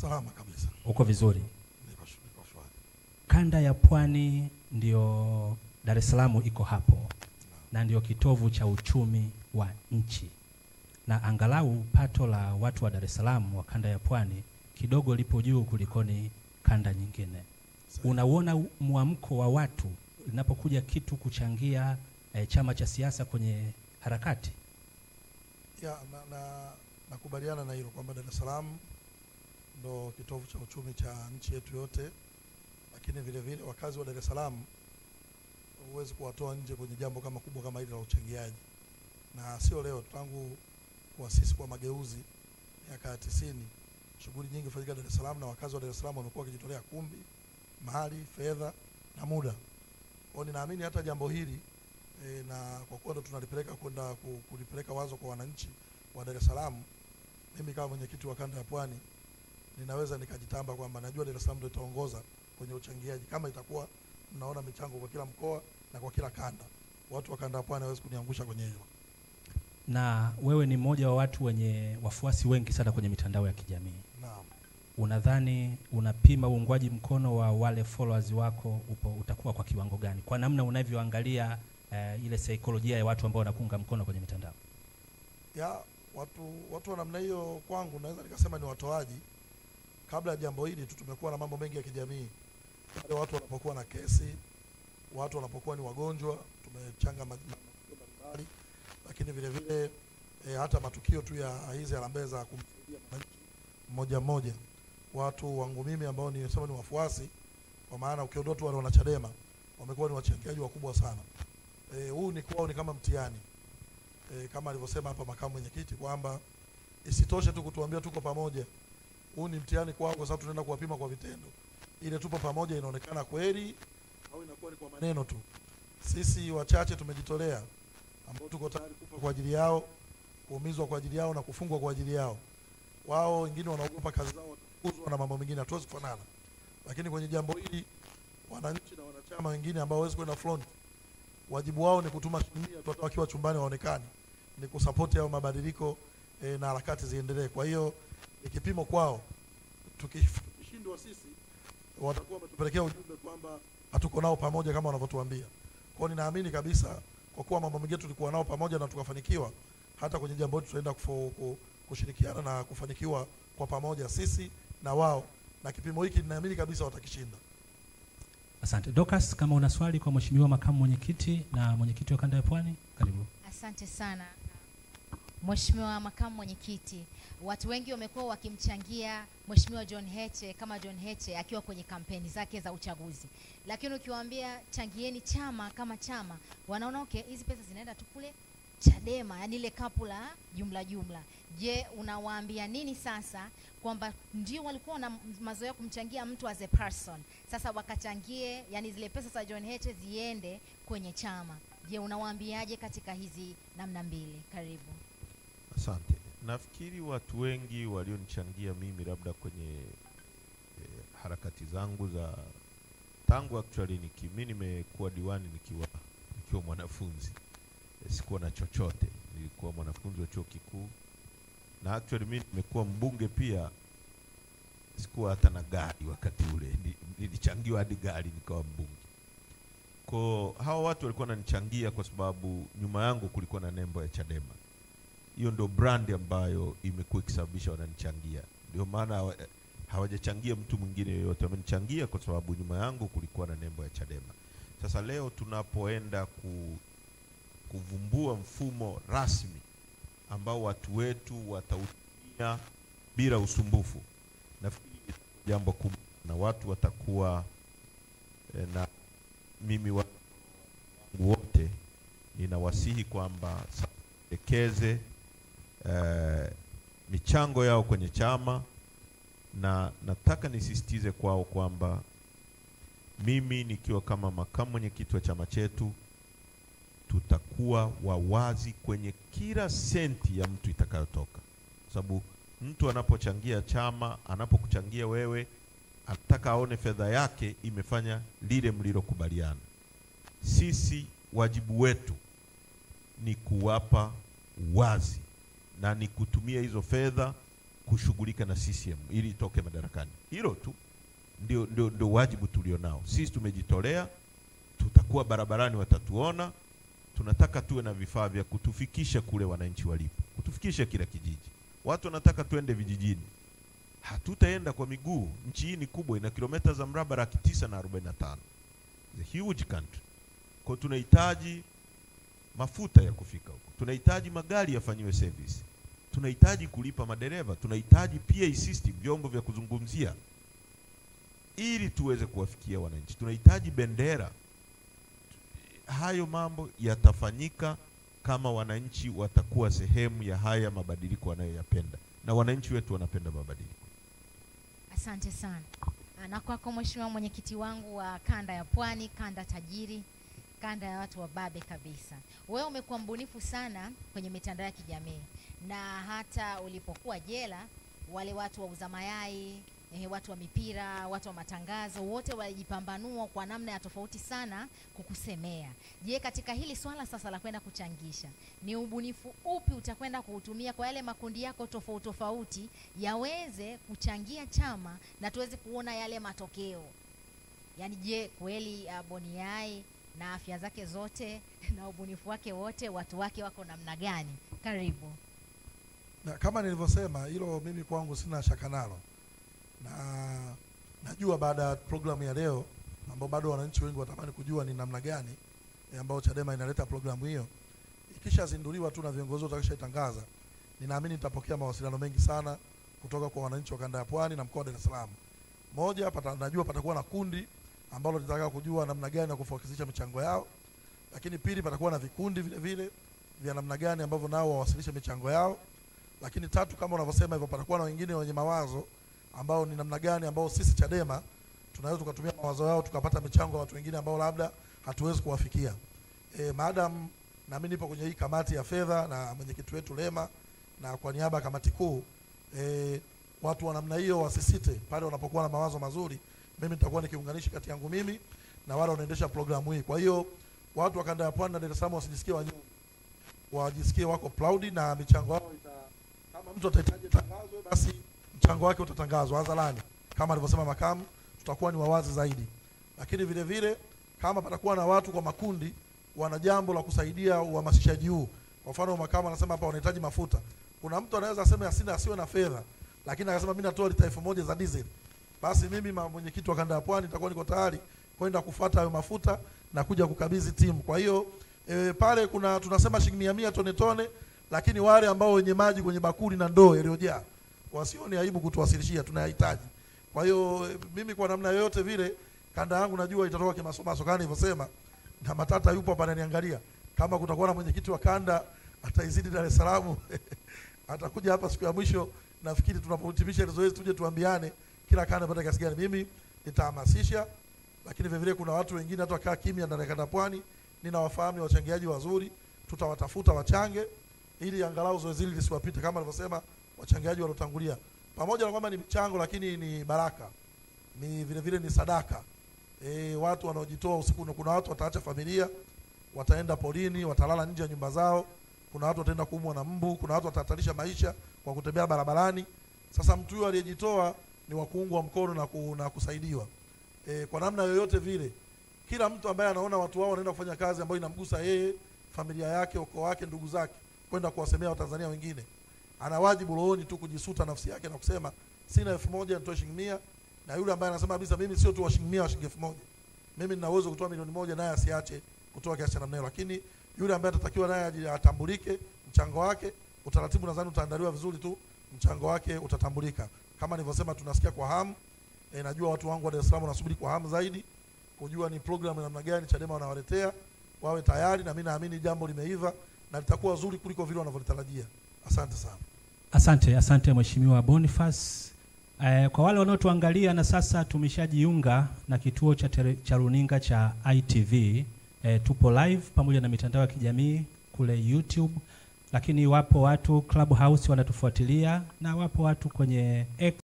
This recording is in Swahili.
Salama kabisa. Uko vizuri? Niko shwari. Kanda ya Pwani ndio Dar es Salaam iko hapo na ndio kitovu cha uchumi wa nchi, na angalau pato la watu wa Dar es Salaam wa kanda ya Pwani kidogo lipo juu kulikoni kanda nyingine. Unauona mwamko wa watu linapokuja kitu kuchangia chama cha siasa kwenye harakati? Ya, nakubaliana na hilo kwamba Dar es Salaam ndo kitovu cha uchumi cha nchi yetu yote, lakini vile vile wakazi wa Dar es Salaam huwezi kuwatoa nje kwenye jambo kama kubwa kama hili la uchangiaji. Na sio leo, tangu kuasisi kwa mageuzi miaka ya 90, shughuli nyingi fanyika Dar es Salaam na wakazi wa Dar es Salaam wamekuwa wakijitolea kumbi, mahali, fedha na muda. Kwa ninaamini hata jambo hili na kwa kuwa ndo tunalipeleka kwenda kulipeleka wazo kwa wananchi wa Dar es Salaam, mimi kama mwenyekiti wa kanda ya Pwani ninaweza nikajitamba kwamba najua Dar es Salaam ndio itaongoza kwenye uchangiaji kama itakuwa mnaona michango kwa kila mkoa na kwa kila kanda. Watu wa kanda ya Pwani hawezi kuniangusha kwenye hilo. Na wewe ni mmoja wa watu wenye wafuasi wengi sana kwenye mitandao ya kijamii. Naam. Unadhani unapima uungwaji mkono wa wale followers wako utakuwa kwa kiwango gani kwa namna unavyoangalia ile saikolojia ya watu ambao wanakuunga mkono kwenye mitandao? Ya, watu wa namna hiyo kwangu naweza nikasema ni watoaji. Kabla ya jambo hili tumekuwa na mambo mengi ya kijamii. Wale watu wanapokuwa na kesi, watu wanapokuwa ni wagonjwa, tumechanga mbali, lakini vile vile hata matukio tu ya hizi harambee za kumsaidia mmoja mmoja. Watu wangu mimi ambao ni sema ni wafuasi, kwa maana ukiondoa tu wale wanachadema, wamekuwa ni wachangiaji wakubwa sana. Huu ni kwao ni kama mtihani. Kama alivyosema hapa makamu mwenyekiti kwamba isitoshe tu kutuambia tuko pamoja. Huu ni mtihani kwao kwa sababu tunaenda kuwapima kwa vitendo. Ile tupo pamoja inaonekana kweli au inakuwa ni kwa maneno tu. Sisi wachache tumejitolea ambao tuko tayari kufa kwa ajili yao, kuumizwa kwa ajili yao na kufungwa kwa ajili yao. Wao wengine wanaogopa kazi zao watafukuzwa na mambo mengine, hatuwezi kufanana. Lakini kwenye jambo hili wananchi na wanachama wengine ambao hawezi kwenda front, wajibu wao ni kutuma shilingi tu wakiwa chumbani waonekane, ni kusupport hao mabadiliko na harakati ziendelee. Kwa hiyo ni kipimo kwao. Tukishindwa sisi watakuwa wametupelekea ujumbe kwamba hatuko nao pamoja kama wanavyotuambia. Kwa hiyo ninaamini kabisa kwa kuwa mambo mengine tulikuwa nao pamoja na tukafanikiwa, hata kwenye jambo hili tutaenda kushirikiana na kufanikiwa kwa pamoja sisi na wao, na kipimo hiki ninaamini kabisa watakishinda. Asante. Dorcas, kama una swali kwa mheshimiwa makamu mwenyekiti na mwenyekiti wa kanda ya Pwani, karibu. Asante sana Mheshimiwa makamu mwenyekiti. Watu wengi wamekuwa wakimchangia Mheshimiwa John Heche kama John Heche akiwa kwenye kampeni zake za uchaguzi. Lakini ukiwaambia changieni chama kama chama, wanaona okay, hizi pesa zinaenda tu kule Chadema, yani ile kapu la jumla. Je, unawaambia nini sasa kwamba ndio walikuwa na mazoea kumchangia mtu as a person, sasa wakachangie yani zile pesa za John Heche ziende kwenye chama? Je, unawaambiaje katika hizi namna mbili? Karibu. Asante. Nafikiri watu wengi walionichangia mimi labda kwenye harakati zangu za tangu actually mimi nimekuwa diwani nikiwa mwanafunzi. Sikuwa na chochote. Nilikuwa mwanafunzi wa chuo kikuu. Na actually mimi nimekuwa mbunge pia. Sikuwa hata na gari wakati ule. Nilichangiwa hadi gari nikawa mbunge. Kwa hao watu walikuwa wananichangia kwa sababu nyuma yangu kulikuwa na nembo ya Chadema. Hiyo ndio brand ambayo imekuwa ikisababisha wananichangia. Ndio maana hawajachangia mtu mwingine yoyote. Wamenichangia kwa sababu nyuma yangu kulikuwa na nembo ya Chadema. Sasa leo tunapoenda kuvumbua mfumo rasmi ambao watu wetu watautumia bila usumbufu, nafikiri jambo kubwa na watu watakuwa na mimi wote ninawasihi kwamba ekeze michango yao kwenye chama, na nataka nisisitize kwao kwamba mimi nikiwa kama makamu mwenyekiti wa chama chetu tutakuwa wawazi kwenye kila senti ya mtu itakayotoka. Sababu mtu anapochangia chama, anapokuchangia wewe, anataka aone fedha yake imefanya lile mlilokubaliana. Sisi wajibu wetu ni kuwapa wazi na ni kutumia hizo fedha kushughulika na CCM ili itoke madarakani. Hilo tu ndio wajibu tulionao. Sisi tumejitolea, tutakuwa barabarani, watatuona. Tunataka tuwe na vifaa vya kutufikisha kule wananchi walipo, kutufikisha kila kijiji. Watu wanataka tuende vijijini, hatutaenda kwa miguu. Nchi hii ni kubwa, ina kilomita za mraba 945. The huge country. Kwa tunahitaji mafuta ya kufika huko, tunahitaji magari yafanyiwe service, tunahitaji kulipa madereva, tunahitaji PA system, vyombo vya kuzungumzia ili tuweze kuwafikia wananchi, tunahitaji bendera. Hayo mambo yatafanyika kama wananchi watakuwa sehemu ya haya mabadiliko wanayoyapenda, na wananchi wetu wanapenda mabadiliko. Asante sana. Na kwako mheshimiwa mwenyekiti wangu wa kanda ya Pwani, kanda tajiri, kanda ya watu wababe kabisa. Wewe umekuwa mbunifu sana kwenye mitandao ya kijamii, na hata ulipokuwa jela wale watu wa uza mayai, watu wa mipira, watu wa matangazo, wote walijipambanua kwa namna ya tofauti sana kukusemea. Je, katika hili swala sasa la kwenda kuchangisha, ni ubunifu upi utakwenda kuutumia kwa yale makundi yako tofauti tofauti yaweze kuchangia chama na tuweze kuona yale matokeo? Yaani je, kweli Boniai na afya zake zote na ubunifu wake wote, watu wake wako namna gani? Karibu. Na kama nilivyosema, hilo mimi kwangu sina shaka nalo. Na najua baada ya programu ya leo ambao bado wananchi wengi watamani kujua ni namna gani ambao Chadema inaleta programu hiyo, ikishazinduliwa tu na viongozi watakishatangaza, ninaamini nitapokea mawasiliano mengi sana kutoka kwa wananchi wa kanda ya Pwani na mkoa wa Dar es Salaam. Moja, najua patakuwa na kundi ambalo litataka kujua namna gani ya kufanikisha michango yao, lakini pili, patakuwa na vikundi vile vile vya namna gani ambavyo nao wawasilishe michango yao, lakini tatu, kama unavyosema hivyo, patakuwa na wengine wenye mawazo ambao ni namna gani ambao sisi Chadema tunaweza tukatumia mawazo yao tukapata michango ya watu wengine ambao labda hatuwezi kuwafikia. Madam, na mimi nipo kwenye hii kamati ya fedha na mwenyekiti wetu Lema, na kwa niaba ya kamati kuu, watu wa namna hiyo wasisite pale wanapokuwa na mawazo mazuri. Mimi nitakuwa nikiunganishi kati yangu mimi na wale wanaendesha programu hii. Kwa hiyo watu wa kanda ya Pwani na Dar es Salaam wasijisikie wanyonge, wajisikie wako proud, na michango yao kama mtu atahitaji tangazo, basi mchango wake utatangazwa hadharani. Kama alivyosema makamu, tutakuwa ni wawazi zaidi. Lakini vile vile kama patakuwa na watu kwa makundi wana jambo la kusaidia uhamasishaji huu, kwa mfano makamu anasema hapa wanahitaji mafuta, kuna mtu anaweza aseme asiwe na fedha, lakini akasema mimi natoa lita 1000 za diesel, basi mimi mwenyekiti wa kanda ya Pwani nitakuwa niko tayari kwenda kufuata hayo mafuta na kuja kukabidhi timu. Kwa hiyo pale tunasema shilingi 100 tone, lakini wale ambao wenye maji kwenye bakuli na ndoo iliyojaa wasione aibu kutuwasilishia, tunayahitaji. Kwa hiyo mimi kwa namna yoyote vile kanda yangu najua itatoka kimasomaso kama nilivyosema, na Matata yupo hapa ananiangalia. Kama kutakuwa na mwenyekiti wa kanda ataizidi Dar es Salaam atakuja hapa siku ya mwisho, nafikiri tunapohitimisha ile zoezi tuje tuambiane kila kanda pata kiasi gani. Mimi nitahamasisha, lakini vile vile kuna watu wengine hata wakaa kimya ndani ya kanda Pwani, ninawafahamu wachangiaji wazuri, tutawatafuta wachange ili angalau zoezi hili lisiwapite. Kama nilivyosema, wachangiaji walotangulia, pamoja na kwamba ni mchango, lakini ni baraka, ni vile vile ni sadaka. Watu wanaojitoa usiku, kuna watu wataacha familia, wataenda polini, watalala nje ya nyumba zao, kuna watu wataenda kuumwa na mbu, kuna watu watahatarisha maisha kwa kutembea barabarani. Sasa mtu huyo aliyejitoa ni wa kuungwa mkono na kusaidiwa. Kwa namna yoyote vile, kila mtu ambaye anaona watu wao wanaenda kufanya kazi ambayo inamgusa yeye, familia yake, ukoo wake, ndugu zake, kwenda kuwasemea Watanzania wengine, ana wajibu rohoni tu kujisuta nafsi yake na kusema sina 1000 nitoe shilingi 100, na yule ambaye anasema kabisa mimi sio tu wa shilingi 100 wa shilingi 1000, mimi nina uwezo kutoa milioni 1, naye asiache kutoa kiasi cha namna hiyo. Lakini yule ambaye atatakiwa naye atambulike mchango wake, utaratibu nadhani utaandaliwa vizuri tu, mchango wake utatambulika. Kama nilivyosema, tunasikia kwa hamu, najua watu wangu wa Dar es Salaam wanasubiri kwa hamu zaidi kujua ni programu namna gani Chadema wanawaletea, wawe tayari, na mimi naamini jambo limeiva na litakuwa zuri kuliko vile wanavyotarajia. Asante sana. Asante Mheshimiwa Boniface. Kwa wale wanaotuangalia na sasa tumeshajiunga na kituo cha runinga cha ITV, tupo live pamoja na mitandao ya kijamii kule YouTube, lakini wapo watu Clubhouse wanatufuatilia na wapo watu kwenye X